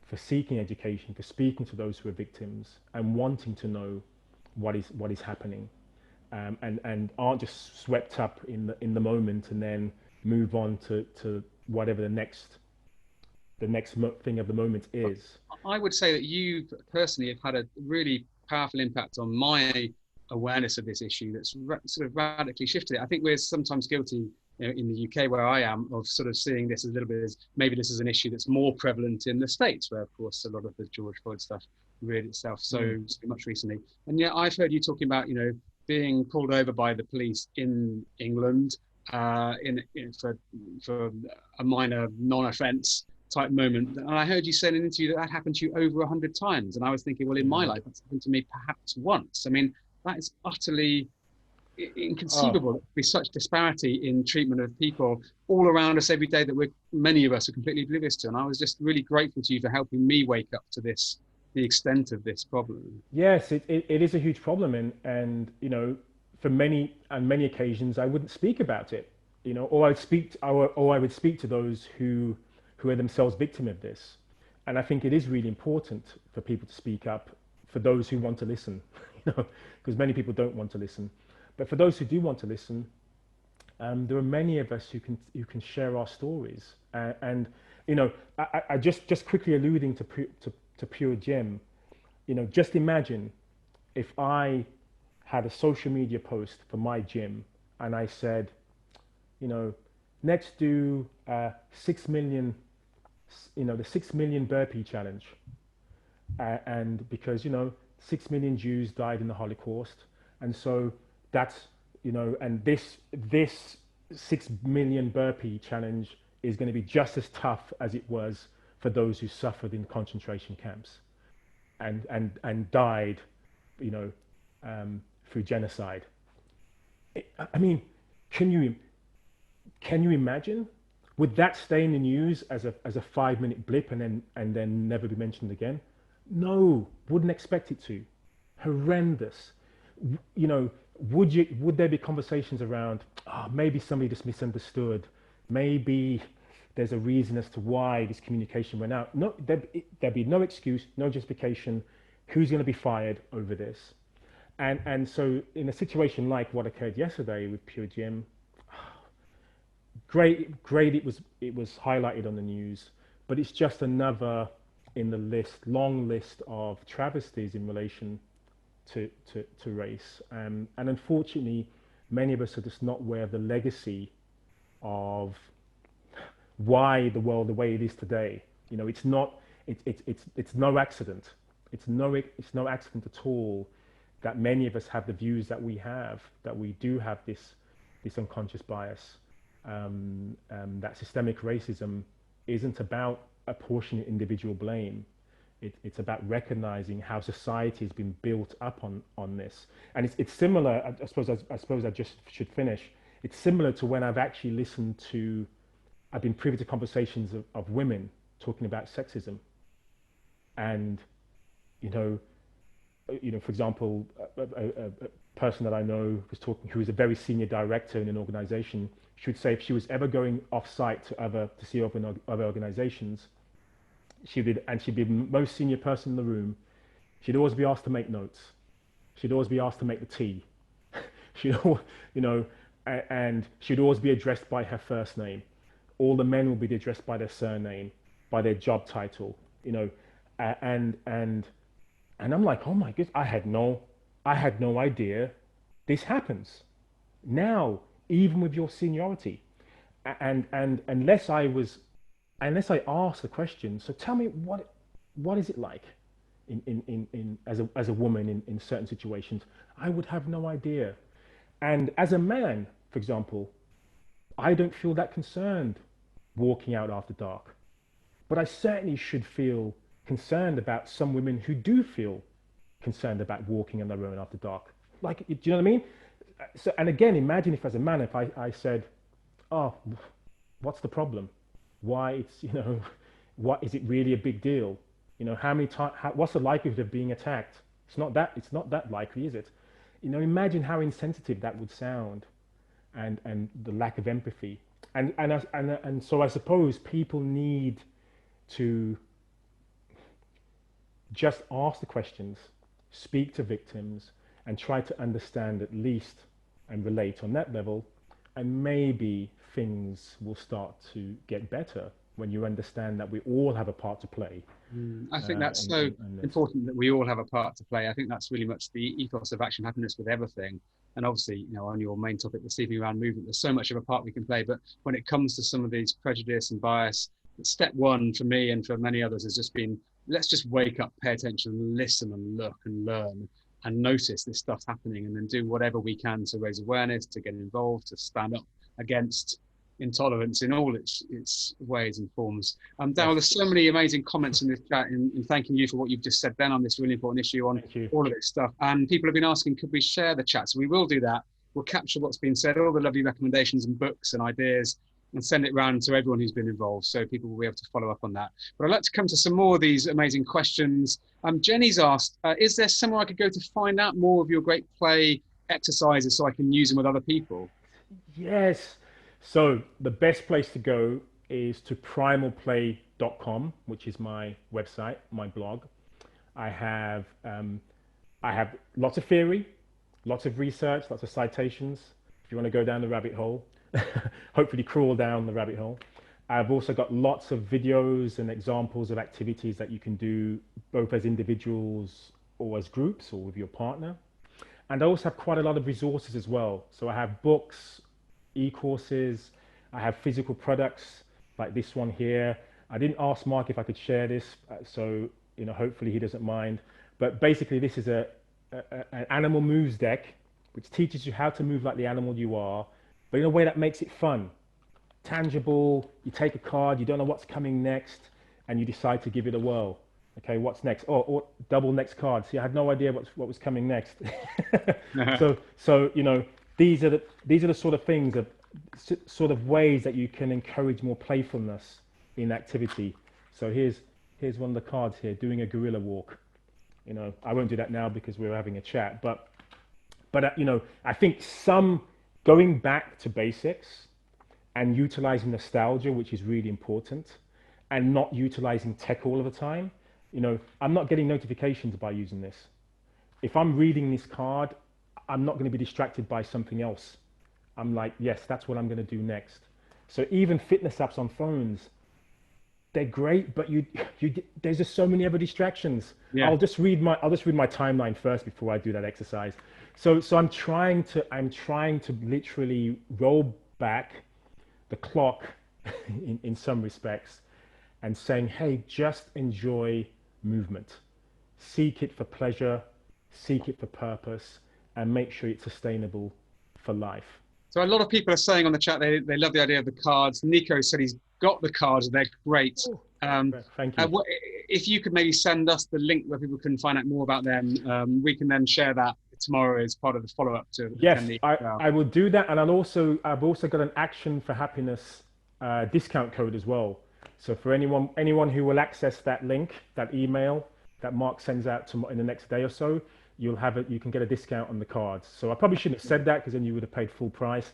for seeking education, for speaking to those who are victims and wanting to know what is happening, and aren't just swept up in the moment and then move on to whatever the next thing of the moment is. I would say that you personally have had a really powerful impact on my awareness of this issue that's sort of radically shifted it. I think we're sometimes guilty, in the UK where I am, of sort of seeing this a little bit as maybe this is an issue that's more prevalent in the States, where of course a lot of the George Floyd stuff reared itself so much recently. And yet I've heard you talking about, being pulled over by the police in England, for a minor non-offence type moment. And I heard you say in an interview that happened to you over 100 times. And I was thinking, well, in my Yeah. life, that's happened to me perhaps once. I mean, that is utterly Oh, inconceivable. That there be such disparity in treatment of people all around us every day that many of us are completely oblivious to. And I was just really grateful to you for helping me wake up to the extent of this problem. yes, it is a huge problem, and for many occasions, I wouldn't speak about it, or I would speak to those who are themselves victim of this, and I think it is really important for people to speak up, for those who want to listen, because many people don't want to listen, but for those who do want to listen, there are many of us who can share our stories, and I just quickly alluding to Pure Gym. Just imagine if I had a social media post for my gym and I said, you know, let's do 6 million, the 6 million burpee challenge. And because, 6 million Jews died in the Holocaust. And so that's, and this 6 million burpee challenge is going to be just as tough as it was for those who suffered in concentration camps and died, you know, through genocide. I mean, can you imagine? Would that stay in the news as a 5 minute blip and then never be mentioned again? No, wouldn't expect it to. Horrendous. You know, would there be conversations around? Oh, maybe somebody just misunderstood. Maybe there's a reason as to why this communication went out. No, there'd be no excuse, no justification. Who's going to be fired over this? And so in a situation like what occurred yesterday with Pure Gym, great it was highlighted on the news, but it's just another in the long list of travesties in relation to race. And unfortunately, many of us are just not aware of the legacy of why the world the way it is today. It's not it's no accident. It's no accident at all that many of us have the views that we have, that we do have this unconscious bias, that systemic racism isn't about apportioning individual blame. It's about recognizing how society has been built up on this. And it's similar, I suppose I just should finish. It's similar to when I've been privy to conversations of women talking about sexism. And, you know, for example, a person that I know who is a very senior director in an organization, she would say if she was ever going off site to see other organizations, she'd be the most senior person in the room. She'd always be asked to make notes. She'd always be asked to make the tea. she'd, you know, and she'd always be addressed by her first name. All the men would be addressed by their surname, by their job title. And I'm like, oh my goodness, I had no idea this happens now, even with your seniority. And unless I asked the question, so tell me what is it like as a woman in certain situations, I would have no idea. And as a man, for example, I don't feel that concerned walking out after dark. But I certainly should feel concerned about some women who do feel concerned about walking on their own after dark. Like, do you know what I mean? So, and again, imagine if as a man, if I said, oh, what's the problem? Why it's, what is it really a big deal? How many times, what's the likelihood of being attacked? It's not that likely, is it? Imagine how insensitive that would sound, and the lack of empathy. And so I suppose people need to just ask the questions, speak to victims, and try to understand at least and relate on that level. And maybe things will start to get better when you understand that we all have a part to play. I think that's so important, that we all have a part to play. I think that's really much the ethos of Action Happiness with everything. And obviously, on your main topic, the sleeping around movement, there's so much of a part we can play. But when it comes to some of these prejudice and bias, step one for me and for many others has just been, let's just wake up, pay attention, and listen and look and learn and notice this stuff's happening, and then do whatever we can to raise awareness, to get involved, to stand up against intolerance in all its ways and forms. Darryl, there's so many amazing comments in this chat in thanking you for what you've just said then on this really important issue on all of this stuff. And people have been asking, could we share the chat? So we will do that. We'll capture what's been said, all the lovely recommendations and books and ideas, and send it around to everyone who's been involved, so people will be able to follow up on that. But I'd like to come to some more of these amazing questions. Jenny's asked, is there somewhere I could go to find out more of your great play exercises so I can use them with other people? Yes. So the best place to go is to primalplay.com, which is my website, my blog. I have lots of theory, lots of research, lots of citations. If you want to go down the rabbit hole, hopefully crawl down the rabbit hole. I've also got lots of videos and examples of activities that you can do both as individuals or as groups or with your partner. And I also have quite a lot of resources as well. So I have books, e-courses, I have physical products like this one here. I didn't ask Mark if I could share this, so hopefully he doesn't mind. But basically this is an animal moves deck, which teaches you how to move like the animal you are, but in a way that makes it fun, tangible. You take a card, you don't know what's coming next, and you decide to give it a whirl. Okay, what's next? Oh, double next card. See, I had no idea what was coming next. So these are the sort of things, sort of ways that you can encourage more playfulness in activity. So here's one of the cards here, doing a gorilla walk. I won't do that now because we're having a chat, but I think going back to basics and utilizing nostalgia, which is really important, and not utilizing tech all of the time. I'm not getting notifications by using this. If I'm reading this card, I'm not going to be distracted by something else. I'm like, yes, that's what I'm going to do next. So even fitness apps on phones, they're great, but there's just so many other distractions. Yeah. I'll just read my timeline first before I do that exercise. So I'm trying to literally roll back the clock in some respects, and saying, hey, just enjoy movement. Seek it for pleasure, seek it for purpose, and make sure it's sustainable for life. So a lot of people are saying on the chat they love the idea of the cards. Nico said he's got the cards, they're great. Thank you. If you could maybe send us the link where people can find out more about them, we can then share that tomorrow as part of the follow-up to I will do that, and I've also got an Action for Happiness discount code as well. So for anyone who will access that link, that email that Mark sends out in the next day or so, you can get a discount on the cards. So I probably shouldn't have said that, because then you would have paid full price.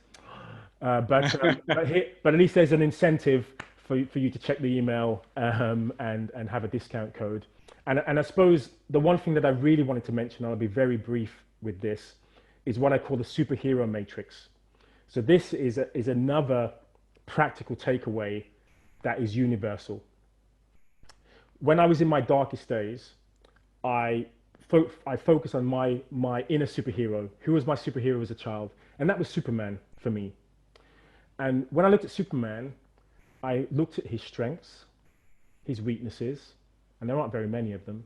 But at least there's an incentive for you to check the email and have a discount code. And I suppose the one thing that I really wanted to mention, and I'll be very brief with this, is what I call the superhero matrix. So this is another practical takeaway that is universal. When I was in my darkest days, I focused on my inner superhero. Who was my superhero as a child? And that was Superman for me. And when I looked at Superman, I looked at his strengths, his weaknesses, and there aren't very many of them.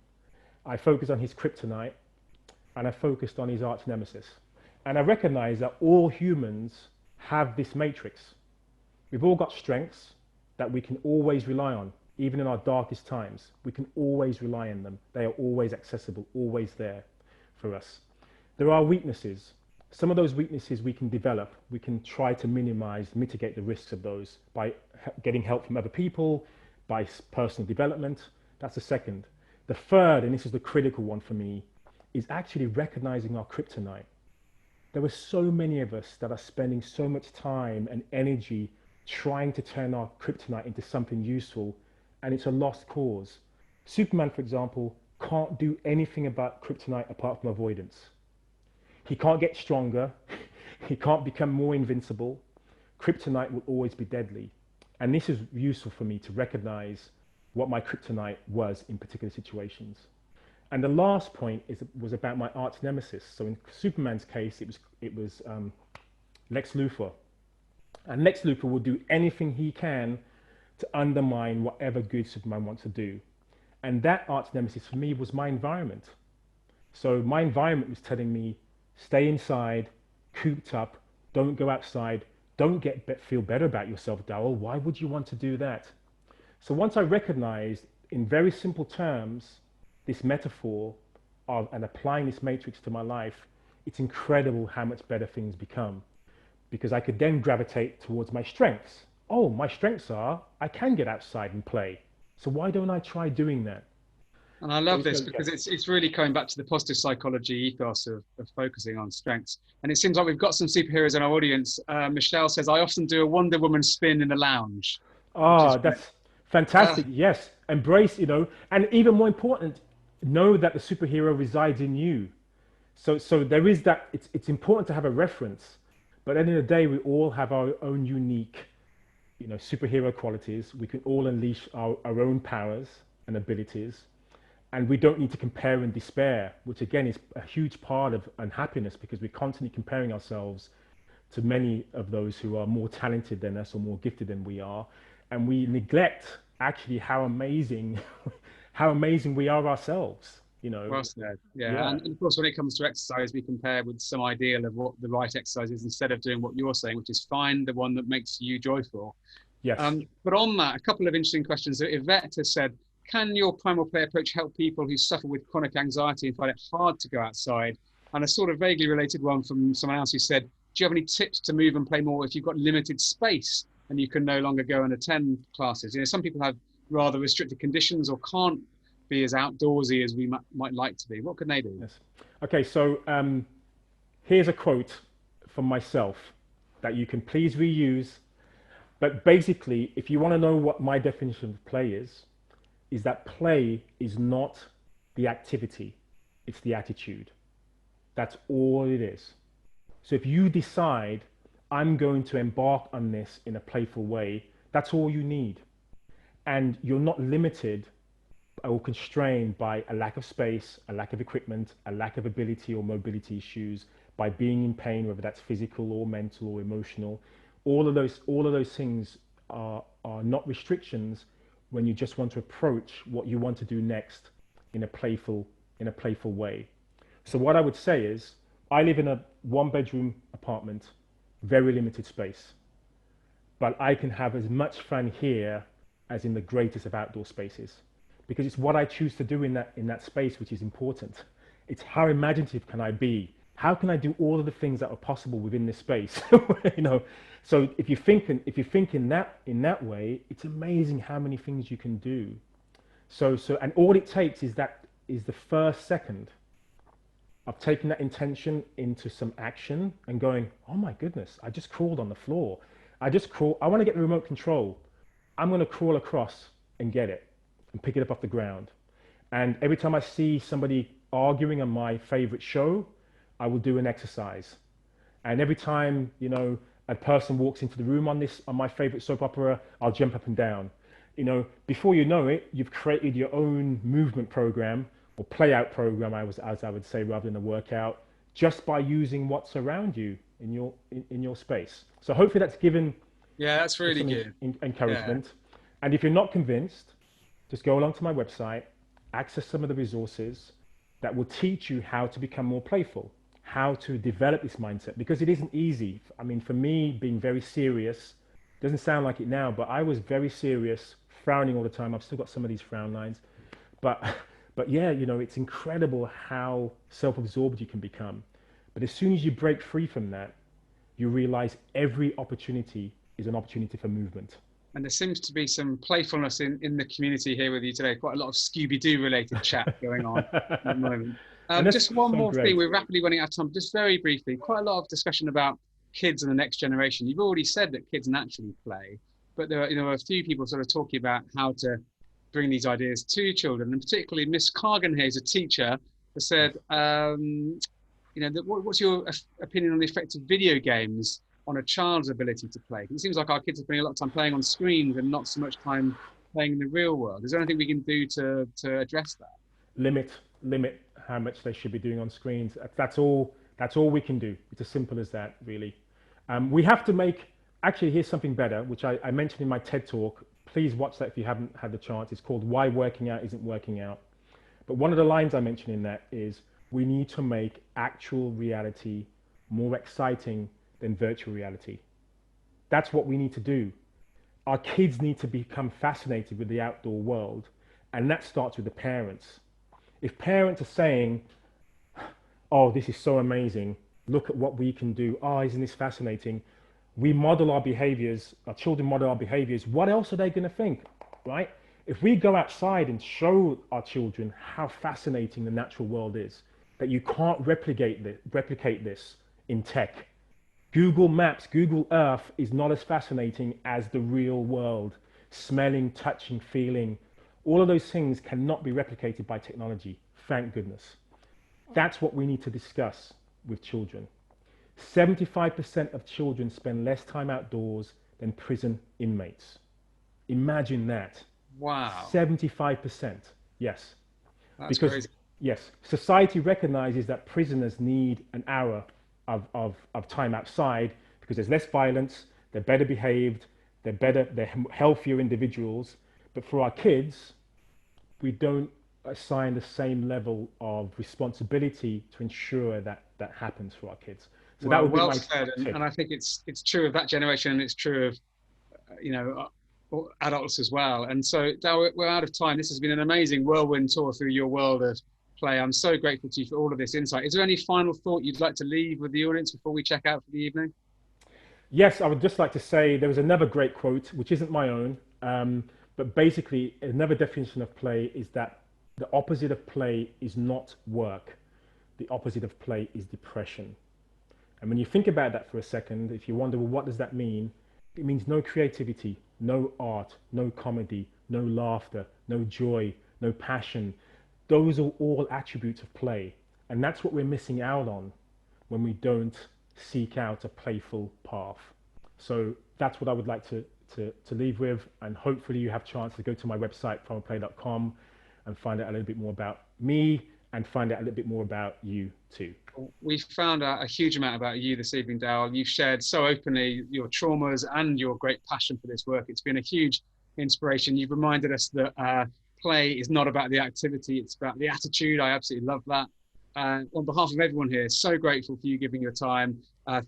I focused on his kryptonite, and I focused on his arch nemesis. And I recognized that all humans have this matrix. We've all got strengths that we can always rely on. Even in our darkest times, we can always rely on them. They are always accessible, always there for us. There are weaknesses. Some of those weaknesses we can develop. We can try to mitigate the risks of those by getting help from other people, by personal development. That's the second. The third, and this is the critical one for me, is actually recognizing our kryptonite. There are so many of us that are spending so much time and energy trying to turn our kryptonite into something useful, and it's a lost cause. Superman, for example, can't do anything about kryptonite apart from avoidance. He can't get stronger. He can't become more invincible. Kryptonite will always be deadly. And this is useful for me to recognize what my kryptonite was in particular situations. And the last point was about my arch nemesis. So in Superman's case, it was Lex Luthor. And Lex Luthor will do anything he can to undermine whatever good Superman wants to do. And that arch nemesis for me was my environment. So my environment was telling me, stay inside, cooped up, don't go outside, don't feel better about yourself, Darryl. Why would you want to do that? So once I recognized in very simple terms this metaphor and applying this matrix to my life, it's incredible how much better things become, because I could then gravitate towards my strengths. Oh, my strengths are I can get outside and play. So why don't I try doing that? And I love this because it's really coming back to the positive psychology ethos of focusing on strengths. And it seems like we've got some superheroes in our audience. Michelle says, I often do a Wonder Woman spin in the lounge. Ah, that's fantastic. Yes. Embrace, and even more important, know that the superhero resides in you. So there is that, it's important to have a reference, but at the end of the day, we all have our own unique, superhero qualities. We can all unleash our own powers and abilities. And we don't need to compare and despair, which again is a huge part of unhappiness, because we're constantly comparing ourselves to many of those who are more talented than us or more gifted than we are. And we neglect actually how amazing we are ourselves, Well said. Yeah. And of course, when it comes to exercise, we compare with some ideal of what the right exercise is, instead of doing what you're saying, which is find the one that makes you joyful. Yes. But on that, a couple of interesting questions. So Yvette has said, can your primal play approach help people who suffer with chronic anxiety and find it hard to go outside? And a sort of vaguely related one from someone else who said, do you have any tips to move and play more if you've got limited space and you can no longer go and attend classes? Some people have rather restricted conditions or can't be as outdoorsy as we might like to be. What can they do? Yes. Okay, so here's a quote from myself that you can please reuse. But basically, if you want to know what my definition of play is that play is not the activity, it's the attitude. That's all it is. So if you decide, I'm going to embark on this in a playful way, that's all you need. And you're not limited or constrained by a lack of space, a lack of equipment, a lack of ability or mobility issues, by being in pain, whether that's physical or mental or emotional. All of those things are not restrictions when you just want to approach what you want to do next in a playful way. So what I would say is, I live in a 1-bedroom apartment, very limited space, but I can have as much fun here as in the greatest of outdoor spaces, because it's what I choose to do in that space which is important. It's how imaginative can I be? How can I do all of the things that are possible within this space? So if you think in that way, it's amazing how many things you can do. So and all it takes is the first second of taking that intention into some action and going, oh my goodness, I just crawled on the floor. I want to get the remote control. I'm going to crawl across and get it and pick it up off the ground. And every time I see somebody arguing on my favorite show, I will do an exercise. And every time, a person walks into the room on my favorite soap opera, I'll jump up and down. Before you know it, you've created your own movement program or play out program, as I would say, rather than a workout, just by using what's around you in your space. So hopefully that's given that's really good encouragement. Yeah. And if you're not convinced, just go along to my website, access some of the resources that will teach you how to become more playful, how to develop this mindset, because it isn't easy. I mean, for me, being very serious Doesn't sound like it now, but I was very serious, frowning all the time. I've still got some of these frown lines, but but yeah, you know, it's incredible how self-absorbed you can become. But as soon as you break free from that, you realize every opportunity is an opportunity for movement. And there seems to be some playfulness in the community here with you today. Quite a lot of Scooby-Doo related chat going on at the moment. And that's Just one so more thing. great. We're rapidly running out of time. Just very briefly, quite a lot of discussion about kids and the next generation. You've already said that kids naturally play, but there are, a few people sort of talking about how to bring these ideas to children. And particularly Miss Cargan here is a teacher who said, what's your opinion on the effect of video games on a child's ability to play? It seems like our kids are spending a lot of time playing on screens and not so much time playing in the real world. Is there anything we can do to address that? Limit how much they should be doing on screens. That's all. That's all we can do. It's as simple as that, really. We have to make. Actually, here's something better, which I mentioned in my TED talk. Please watch that if you haven't had the chance. It's called "Why Working Out Isn't Working Out." But one of the lines I mentioned in that is we need to make actual reality more exciting than virtual reality. That's what we need to do. Our kids need to become fascinated with the outdoor world, and that starts with the parents. If parents are saying, oh, this is so amazing, look at what we can do, oh, isn't this fascinating? We model our behaviors, our children model our behaviors, what else are they going to think, right? If we go outside and show our children how fascinating the natural world is, that you can't replicate this in tech. Google Maps, Google Earth is not as fascinating as the real world. Smelling, touching, feeling, all of those things cannot be replicated by technology, thank goodness. That's what we need to discuss with children. 75% of children spend less time outdoors than prison inmates. Imagine that. Wow. 75%, yes. That's because, crazy. yes, society recognizes that prisoners need an hour of time outside because there's less violence, they're better behaved, they're healthier individuals. But for our kids, we don't assign the same level of responsibility to ensure that that happens for our kids. So well, that would be my said, tip. and I think it's true of that generation, and it's true of adults as well. And so, Darryl, we're out of time. This has been an amazing whirlwind tour through your world of play. I'm so grateful to you for all of this insight. Is there any final thought you'd like to leave with the audience before we check out for the evening? Yes, I would just like to say there was another great quote, which isn't my own, but basically another definition of play is that the opposite of play is not work. The opposite of play is depression. And when you think about that for a second, if you wonder, well, what does that mean? It means no creativity, no art, no comedy, no laughter, no joy, no passion. Those are all attributes of play. And that's what we're missing out on when we don't seek out a playful path. So that's what I would like to leave with. And hopefully you have a chance to go to my website, primalplay.com, and find out a little bit more about me and find out a little bit more about you too. We found out a huge amount about you this evening, Darryl. You've shared so openly your traumas and your great passion for this work. It's been a huge inspiration. You've reminded us that play is not about the activity, it's about the attitude. I absolutely love that. On behalf of everyone here, so grateful for you giving your time.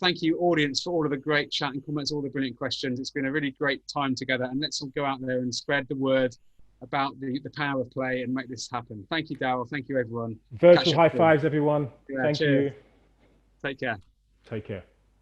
Thank you, audience, for all of the great chat and comments, all the brilliant questions. It's been a really great time together, and let's all go out there and spread the word about the power of play and make this happen. Thank you, Darryl. Thank you, everyone. Virtual high fives, everyone. Yeah, Thank cheers. you. Take care. Take care.